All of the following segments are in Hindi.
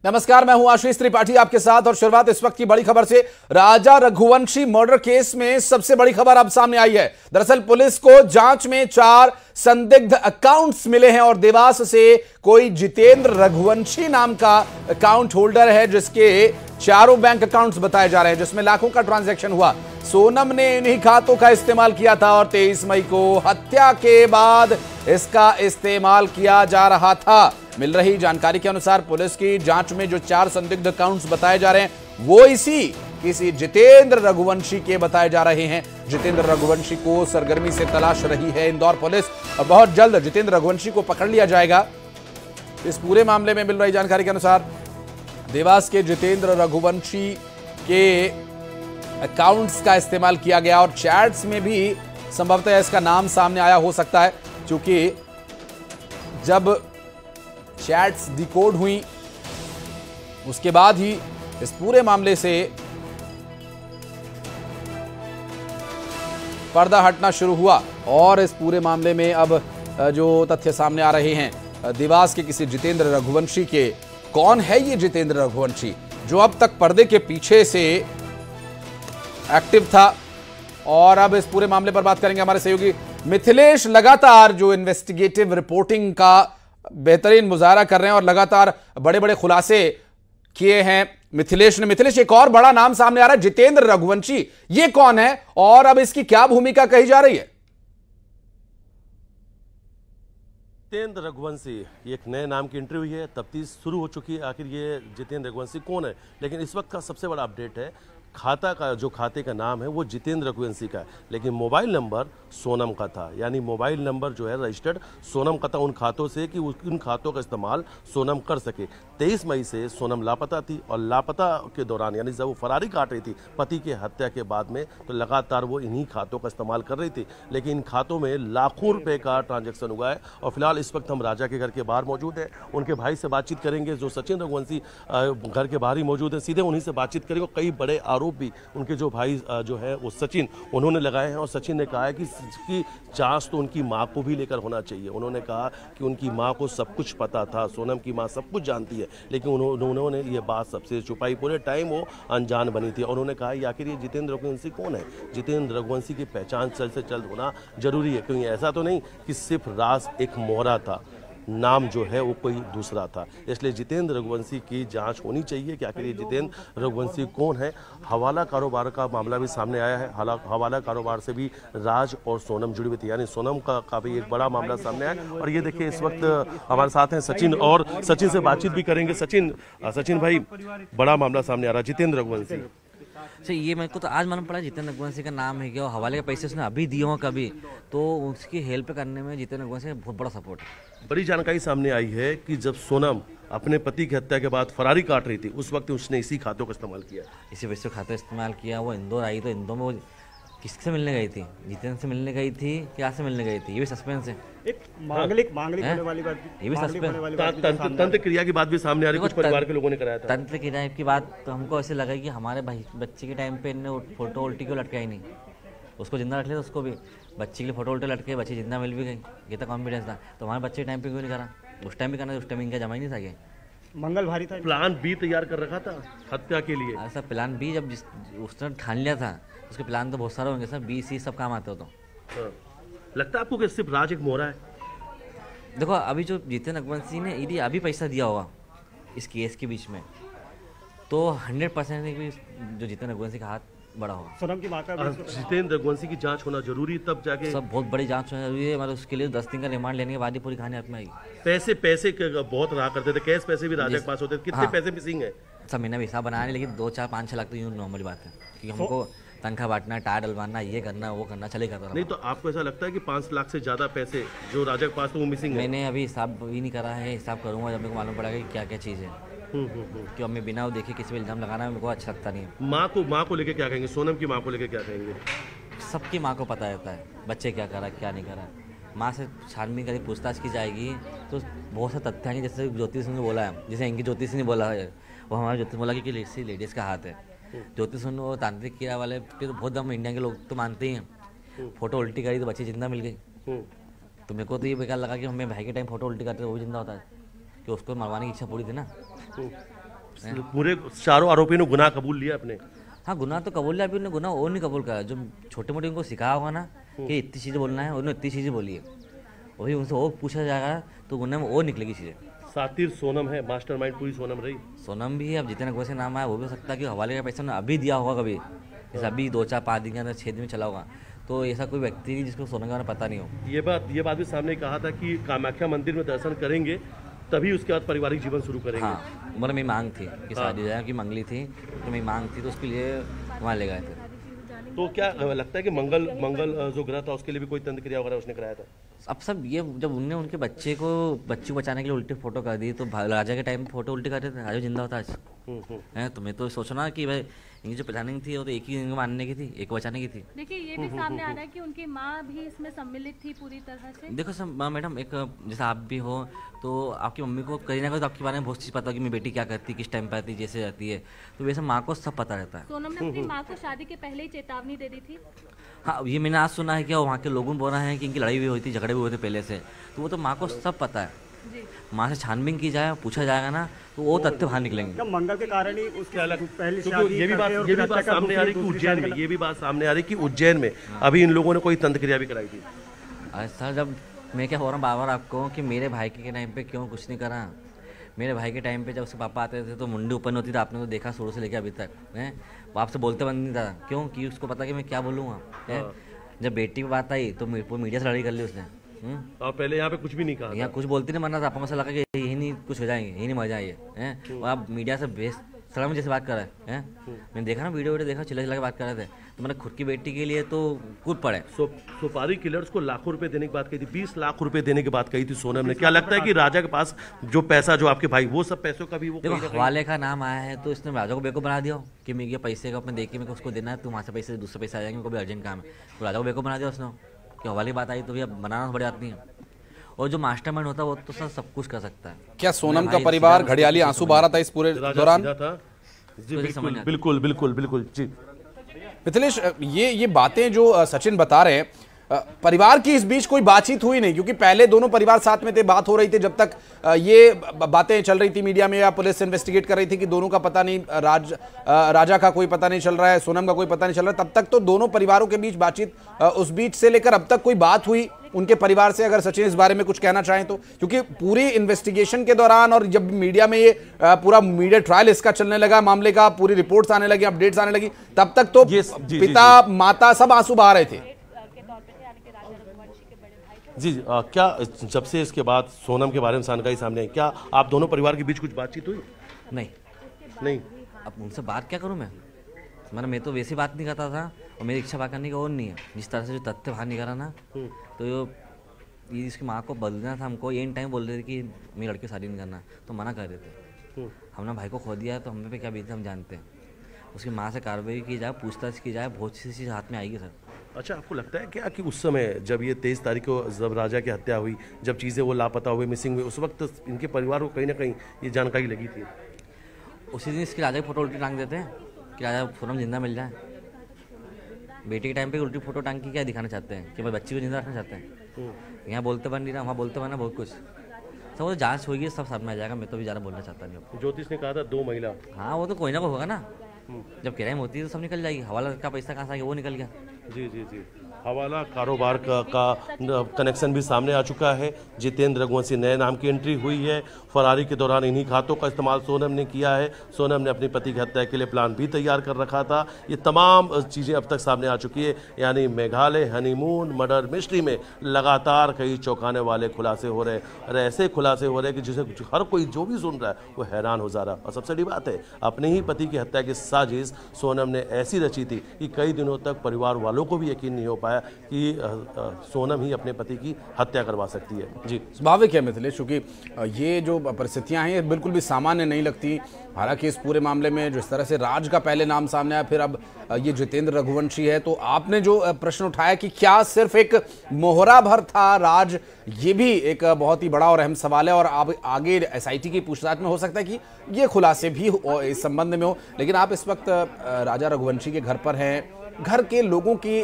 नमस्कार, मैं हूं आशीष त्रिपाठी आपके साथ और शुरुआत इस वक्त की बड़ी खबर से। राजा रघुवंशी मर्डर केस में सबसे बड़ी खबर अब सामने आई है। दरअसल पुलिस को जांच में 4 संदिग्ध अकाउंट्स मिले हैं और देवास से कोई जितेंद्र रघुवंशी नाम का अकाउंट होल्डर है जिसके चारों बैंक अकाउंट्स बताए जा रहे हैं जिसमें लाखों का ट्रांजैक्शन हुआ। सोनम ने इन्हीं खातों का इस्तेमाल किया था और 23 मई को हत्या के बाद इसका इस्तेमाल किया जा रहा था। मिल रही जानकारी के अनुसार पुलिस की जांच में जो 4 संदिग्ध अकाउंट्स बताए जा रहे हैं वो किसी जितेंद्र रघुवंशी के बताए जा रहे हैं। जितेंद्र रघुवंशी को सरगर्मी से तलाश रही है इंदौर पुलिस और बहुत जल्द जितेंद्र रघुवंशी को पकड़ लिया जाएगा। इस पूरे मामले में मिल रही जानकारी के अनुसार देवास के जितेंद्र रघुवंशी के अकाउंट्स का इस्तेमाल किया गया और चैट्स में भी संभवतः इसका नाम सामने आया हो सकता है, क्योंकि जब चैट्स डिकोड हुई उसके बाद ही इस पूरे मामले से पर्दा हटना शुरू हुआ और इस पूरे मामले में अब जो तथ्य सामने आ रहे हैं देवास के किसी जितेंद्र रघुवंशी के। कौन है ये जितेंद्र रघुवंशी जो अब तक पर्दे के पीछे से एक्टिव था, और अब इस पूरे मामले पर बात करेंगे हमारे सहयोगी मिथिलेश। लगातार जो इन्वेस्टिगेटिव रिपोर्टिंग का बेहतरीन मुजाहरा कर रहे हैं और लगातार बड़े बड़े खुलासे किए हैं मिथिलेश ने। मिथिलेश, एक और बड़ा नाम सामने आ रहा है, जितेंद्र रघुवंशी। ये कौन है और अब इसकी क्या भूमिका कही जा रही है? जितेंद्र रघुवंशी एक नए नाम की एंट्री हुई है, तफ्तीश शुरू हो चुकी है आखिर ये जितेंद्र रघुवंशी कौन है। लेकिन इस वक्त का सबसे बड़ा अपडेट है, खाते का नाम है वो जितेंद्र रघुवंशी का है, लेकिन मोबाइल नंबर सोनम का था। यानी मोबाइल नंबर जो है रजिस्टर्ड सोनम का था उन खातों से कि उन खातों का इस्तेमाल सोनम कर सके। 23 मई से सोनम लापता थी और लापता के दौरान यानी जब वो फरारी काट रही थी पति के हत्या के बाद में, तो लगातार वो इन्हीं खातों का इस्तेमाल कर रही थी। लेकिन इन खातों में लाखों रुपए का ट्रांजैक्शन हुआ है और फिलहाल इस वक्त हम राजा के घर के बाहर मौजूद हैं। उनके भाई से बातचीत करेंगे जो सचिन रघुवंशी घर के बाहर ही मौजूद है, सीधे उन्हीं से बातचीत करेंगे। कई बड़े आरोप भी उनके जो भाई जो है वो सचिन उन्होंने लगाए हैं और सचिन ने कहा है कि इसकी जांच तो उनकी मां को भी लेकर होना चाहिए। उन्होंने कहा कि उनकी मां को सब कुछ पता था, सोनम की मां सब कुछ जानती है, लेकिन उन्होंने ये बात सबसे छुपाई। पूरे टाइम वो अनजान बनी थी। उन्होंने कहा आखिर ये जितेंद्र रघुवंशी कौन है। जितेंद्र रघुवंशी की पहचान जल्द से जल्द होना जरूरी है, क्योंकि ऐसा तो नहीं कि सिर्फ राज एक मोहरा था, नाम जो है वो कोई दूसरा था। इसलिए जितेंद्र रघुवंशी की जांच होनी चाहिए कि आखिर ये जितेंद्र रघुवंशी कौन है। हवाला कारोबार का मामला भी सामने आया है। हवाला कारोबार से भी राज और सोनम जुड़ी हुई थी, यानी सोनम का भी एक बड़ा मामला सामने आया। और ये देखिए इस वक्त हमारे साथ हैं सचिन, और सचिन से बातचीत भी करेंगे। सचिन भाई, बड़ा मामला सामने आ रहा है जितेंद्र रघुवंशी। सर ये मेरे को तो आज मालूम पड़ा जितेंद्र रघुवंशी का नाम है क्या, और हवाले के पैसे उसने अभी दिए हो कभी, तो उसकी हेल्प करने में जितेंद्र रघुवंशी का बहुत बड़ा सपोर्ट है। बड़ी जानकारी सामने आई है कि जब सोनम अपने पति की हत्या के बाद फरारी काट रही थी उस वक्त उसने इसी खातों का इस्तेमाल किया, इसी पैसे खाता इस्तेमाल किया। वो इंदौर आई तो इंदौर में वो किससे मिलने गई थी? जितेंद्र से मिलने गई थी, क्या से मिलने गई थी? ये भी सस्पेंस है। एक मांगलिक होने वाली बात, ये भी सस्पेंस। तंत्र क्रिया की बात भी सामने आ रही है, कुछ परिवार के लोगों ने कराया था। तंत्र क्रिया की बात तो हमको ऐसे लगा कि हमारे बच्चे के टाइम पे इन्हें फोटो उल्टी क्यों लटकाई नहीं, उसको जिंदा रख लिया। उसको भी बच्चे के लिए फोटो उल्टे लटके, बच्ची जिंदा मिल भी गई, ये तो कॉन्फिडेंस था। तो हमारे बच्चे के टाइम पे क्यों नहीं करा? उस टाइम भी करना, उस टाइम इनका जमा ही नहीं था। मंगल भारी था, प्लान बी तैयार कर रखा था हत्या के लिए। ऐसा प्लान बी जब उसने ठान लिया था, उसके प्लान तो बहुत सारे होंगे सर, बी सी सब काम आते हो तो। लगता है आपको कि सिर्फ राज एक मोहरा है? देखो अभी जो जितेंद्र रघुवंशी ने यदि अभी पैसा दिया होगा इस केस के बीच में, तो 100% जो जितेंद्र रघुवंशी का हाथ बड़ा होगा। सोनम की मां का जितेंद्र रघुवंशी की जांच होना जरूरी, तब जाके सब बहुत बड़ी जांच होना जरूरी है। मतलब उसके लिए 10 दिन का रिमांड लेने के बाद ही पूरी कहानी हाथ में आएगी। पैसे बहुत रहा करते थे, कैश पैसे भी राजा के पास होते थे। कितने पैसे मिसिंग है? सब महीना भी हिसाब बनाया नहीं, लेकिन 2, 4, 5, 6 लाख तो यूँ नॉर्मल बात है, क्योंकि हमको तनख्वाह बांटना, टायर डलवाना, ये करना वो करना चलेगा। नहीं तो आपको ऐसा लगता है कि 5 लाख से ज्यादा पैसे जो राजा के पास तो वो मिसिंग है? मैंने अभी हिसाब भी नहीं करा है, हिसाब करूंगा जब मेरे को मालूम पड़ेगा कि क्या क्या चीज़ है। क्यों हमें बिना वो देखे किसी पे इल्जाम लगाना मेरे को अच्छा लगता नहीं है। माँ को लेके क्या कहेंगे? सोनम की माँ को लेके क्या कहेंगे? सबकी माँ को पता रहता है बच्चे क्या करा क्या नहीं करा। माँ से छानबीन करके पूछताछ की जाएगी तो बहुत से तथ्य आएंगे। जैसे ज्योतिष ने बोला है, जैसे इनकी ज्योतिष ने बोला है, वो हमारा ज्योतिष बोला कि लेडीज़ का हाथ है। ज्योतिष वो तांत्रिक क्रिया वाले के तो बहुत दम इंडिया के लोग तो मानते ही हैं। फोटो उल्टी करी तो बच्ची जिंदा मिल गई। तो मेरे को तो ये बेकार लगा कि हमें भाई के टाइम फोटो उल्टी करते वो भी जिंदा होता है, कि उसको मरवाने की इच्छा पूरी थी ना। पूरे चारों आरोपियों ने गुनाह कबूल लिया अपने। हाँ, गुनाह तो कबूल लिया, अभी उन्होंने गुनाह और नहीं कबूल करा। जो छोटे मोटे उनको सिखाया होगा ना कि इतनी चीज़ें बोलना है, उन्होंने इतनी चीज़ें बोली है, वही उनसे और पूछा जाएगा तो गुनाह में और निकलेगी चीज़ें। सातिर सोनम है, मास्टरमाइंड पूरी सोनम रही। सोनम भी है, अब जितने से नाम आया वो भी हो सकता है कि हवाले का पैसा उन्होंने अभी दिया होगा कभी, जैसे अभी 2-4-5 दिन के अंदर 6 दिन में चला होगा, तो ऐसा कोई व्यक्ति नहीं जिसको सोनम के बारे में पता नहीं हो। ये बात भी सामने कहा था कि कामाख्या मंदिर में दर्शन करेंगे तभी उसके बाद पारिवारिक जीवन शुरू करेंगे। हाँ, मतलब मेरी मांग थी कि शादी जाए की मंगली थी, तो मेरी मांग थी तो उसके लिए वहाँ ले गए थे। तो क्या लगता है कि मंगल जो ग्रह था उसके लिए भी कोई तंत्र क्रिया वगैरह उसने कराया था? अब सब ये जब उनने उनके बच्चे को बचाने के लिए उल्टी फोटो कर दी, तो राजा के टाइम फोटो उल्टी कर रहे थे, राजा जिंदा होता आज है। तो मैं तो सोचो ना कि भाई इनकी जो प्लानिंग थी वो तो एक ही मानने की थी, एक बचाने की थी। देखिए ये भी सामने आ रहा है कि उनकी माँ भी इसमें सम्मिलित थी पूरी तरह से। देखो सब मैडम, एक जैसे आप भी हो तो आपकी मम्मी को कहीं ना कहीं तो आपके बारे में बहुत चीज़ पता कि मेरी बेटी क्या करती, किस टाइम पे आती, जैसे रहती है, तो वैसे माँ को सब पता रहता है। सोनम ने अपनी माँ को शादी के पहले ही चेतावनी दे दी थी। हाँ, ये मैंने आज सुना है कि वहाँ के लोगों ने बोला है कि इनकी लड़ाई भी हुई थी, झगड़े भी हुए थे पहले से, तो वो तो माँ को सब पता है। माँ से छानबीन की जाए, पूछा जाएगा ना, तो वो तथ्य बाहर निकलेंगे। क्या मंगल के कारण ही उसके अलग पहली शादी ये भी बात सामने आ रही कि उज्जैन में, ये भी बात सामने आ रही कि उज्जैन में अभी इन लोगों ने कोई तंत्र क्रिया भी कराई थी। सर, जब मैं क्या हो रहा हूँ बार आपको कि मेरे भाई के टाइम पे क्यों कुछ नहीं करा। मेरे भाई के टाइम पे जब उसके पापा आते थे तो मुंडी ऊपर नहीं होती थी, आपने तो देखा शुरू से लेकर अभी तक है। वो आपसे बोलते बंद नहीं था, क्यों कि उसको पता कि मैं क्या बोलूँगा। जब बेटी की बात आई तो मीडिया से लड़ाई कर ली उसने। और पहले यहाँ पे कुछ भी नहीं कहा, यहाँ कुछ बोलती नहीं, मरना था आपको, मसा लगा कि यही नहीं कुछ हो जाएंगे, यही नहीं मजा आइए हैं। और आप मीडिया से बेस सड़क में जैसे बात कर रहे हैं, मैंने देखा ना वीडियो देखा, चिल्ला चिल्ला के बात कर रहे थे, तो मैंने खुद की बेटी के लिए तो कूद पड़े। सुपारी किलर्स को लाखों रुपए देने की बात कही थी, 20 लाख रुपए देने की बात कही थी सोनम ने। क्या लगता है कि राजा के पास जो पैसा, जो आपके भाई, वो सब पैसों का भी वो देखो हवाले का नाम आया है तो इसने राजा को बेवकूफ बना दिया कि मेरे ये पैसे का अपने देख के मेरे को उसको देना है, तो वहाँ से पैसे दूसरे पैसे आ जाएंगे, मेरे को भी अर्जेंट काम है, तो राजा को बेवकूफ बना दिया उसने कि हवाले की बात आई तो भैया बनाना बड़ी बात नहीं है। और जो मास्टरमाइंड होता है वो तो सर सब कुछ कर सकता है। क्या सोनम का परिवार घड़ियाली आंसू बहा रहा था इस पूरे दौरान? बिल्कुल बिल्कुल बिल्कुल जी मिथिलेश, ये बातें जो सचिन बता रहे हैं, परिवार की इस बीच कोई बातचीत हुई नहीं, क्योंकि पहले दोनों परिवार साथ में थे, बात हो रही थी जब तक ये बातें चल रही थी मीडिया में या पुलिस इन्वेस्टिगेट कर रही थी कि दोनों का पता नहीं, राजा का कोई पता नहीं चल रहा है, सोनम का कोई पता नहीं चल रहा है, तब तक तो दोनों परिवारों के बीच बातचीत, उस बीच से लेकर अब तक कोई बात हुई उनके परिवार से? अगर सचिन इस बारे में कुछ कहना चाहें तो, क्योंकि पूरी इन्वेस्टिगेशन के दौरान और जब मीडिया में ये पूरा मीडिया ट्रायल इसका चलने लगा, मामले का पूरी रिपोर्ट्स आने लगी, अपडेट्स आने लगी, तब तक तो पिता माता सब आंसू बहा रहे थे। जी क्या जब से इसके बाद सोनम के बारे में जानकारी सामने आई, क्या आप दोनों परिवार के बीच कुछ बातचीत हुई? नहीं। अब उनसे बात क्या करूं मैं तो वैसे बात नहीं करता था, और मेरी इच्छा बात करने की और नहीं है। जिस तरह से जो तथ्य बाहर निकला ना, तो ये इसकी माँ को बदलना था, हमको एंड टाइम बोल रहे थे कि मेरी लड़की शादी नहीं करना, तो मना कर रहे थे। हमने भाई को खो दिया है तो हमें पे क्या बीते हम जानते हैं। उसकी माँ से कार्रवाई की जाए, पूछताछ की जाए, बहुत सी चीज़ हाथ में आएगी सर। अच्छा, आपको लगता है क्या कि उस समय जब ये 23 तारीख को जब राजा की हत्या हुई, जब चीज़ें वो लापता हुए, मिसिंग हुए, उस वक्त इनके परिवार को कहीं ना कहीं ये जानकारी लगी थी? उसी दिन इसकी राजा की फोटो उल्टी टांग देते हैं कि राजा सोनम जिंदा मिल जाए। बेटी के टाइम पे उल्टी फोटो टांग के क्या दिखाना चाहते हैं कि भाई बच्ची को जिंदा रखना चाहते हैं। यहाँ बोलते बन नहीं रहा, वहाँ बोलते बना बहुत कुछ। सब वो जांच होगी, सब सामने आ जाएगा। मैं तो भी ज़्यादा बोलना चाहता नहीं। ज्योतिष ने कहा था 2 महिला। हाँ, वो तो कोई ना कोई होगा ना, जब क्राइम होती है तो सब निकल जाएगी। हवाला का पैसा कहाँ से आ गया, वो निकल गया। जी हवाला कारोबार का कनेक्शन भी सामने आ चुका है। जितेंद्र रघुवंशी नए नाम की एंट्री हुई है। फरारी के दौरान इन्हीं खातों का इस्तेमाल सोनम ने किया है। सोनम ने अपनी पति की हत्या के लिए प्लान भी तैयार कर रखा था। ये तमाम चीज़ें अब तक सामने आ चुकी है। यानी मेघालय हनीमून मर्डर मिस्ट्री में लगातार कई चौंकाने वाले खुलासे हो रहे हैं, और ऐसे खुलासे हो रहे हैं कि जिसे हर कोई जो भी सुन रहा है वो हैरान हो जा रहा है। और सबसे बड़ी बात है, अपने ही पति की हत्या की साजिश सोनम ने ऐसी रची थी कि कई दिनों तक परिवार वालों को भी यकीन नहीं हो पाया कि सोनम ही अपने पति की हत्या करवा सकती है। जी, स्वाभाविक है मिथिलेश, क्योंकि ये जो परिस्थितियां हैं ये बिल्कुल भी सामान्य नहीं लगती। हालांकि इस पूरे मामले में जिस तरह से राज का पहले नाम सामने आया, फिर अब ये जितेंद्र रघुवंशी है, तो आपने जो प्रश्न उठाया कि क्या सिर्फ एक मोहरा भर था राज, ये भी एक बहुत ही बड़ा और अहम सवाल है। और अब आगे SIT की पूछताछ में हो सकता है कि ये खुलासे भी इस संबंध में हो। लेकिन आप इस वक्त राजा रघुवंशी के घर पर हैं, घर के लोगों की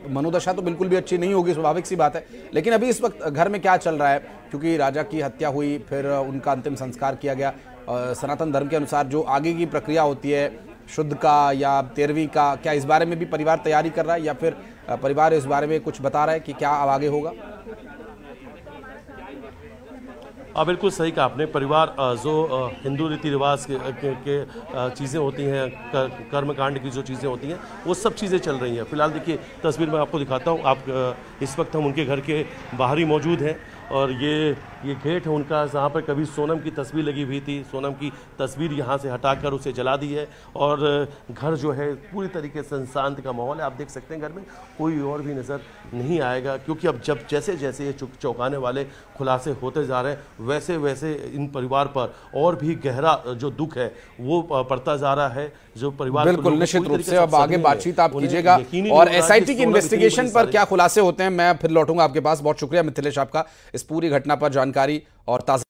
मनोदशा तो बिल्कुल भी अच्छी नहीं होगी, स्वाभाविक सी बात है। लेकिन अभी इस वक्त घर में क्या चल रहा है, क्योंकि राजा की हत्या हुई, फिर उनका अंतिम संस्कार किया गया। सनातन धर्म के अनुसार जो आगे की प्रक्रिया होती है, शुद्ध का या 13वीं का, क्या इस बारे में भी परिवार तैयारी कर रहा है या फिर परिवार इस बारे में कुछ बता रहा है कि क्या अब आगे होगा? बिल्कुल सही कहा आपने। परिवार जो हिंदू रीति रिवाज के चीज़ें होती हैं, कर्मकांड की जो चीज़ें होती हैं, वो सब चीज़ें चल रही हैं। फिलहाल देखिए तस्वीर मैं आपको दिखाता हूँ। इस वक्त हम उनके घर के बाहर ही मौजूद हैं और ये गेट है उनका, जहाँ पर कभी सोनम की तस्वीर लगी हुई थी। सोनम की तस्वीर यहाँ से हटाकर उसे जला दी है और घर जो है पूरी तरीके से शांति का माहौल है। आप देख सकते हैं घर में कोई और भी नज़र नहीं आएगा, क्योंकि अब जब जैसे जैसे ये चौंकाने वाले खुलासे होते जा रहे हैं, वैसे वैसे इन परिवार पर और भी गहरा जो दुख है वो पड़ता जा रहा है। जो परिवार बिल्कुल निश्चित रूप से अब आगे बातचीत आप कीजिएगा और एसआईटी की इन्वेस्टिगेशन पर क्या खुलासे होते हैं मैं फिर लौटूंगा आपके पास। बहुत शुक्रिया मिथिलेश आपका इस पूरी घटना पर जानकारी और ताज़ा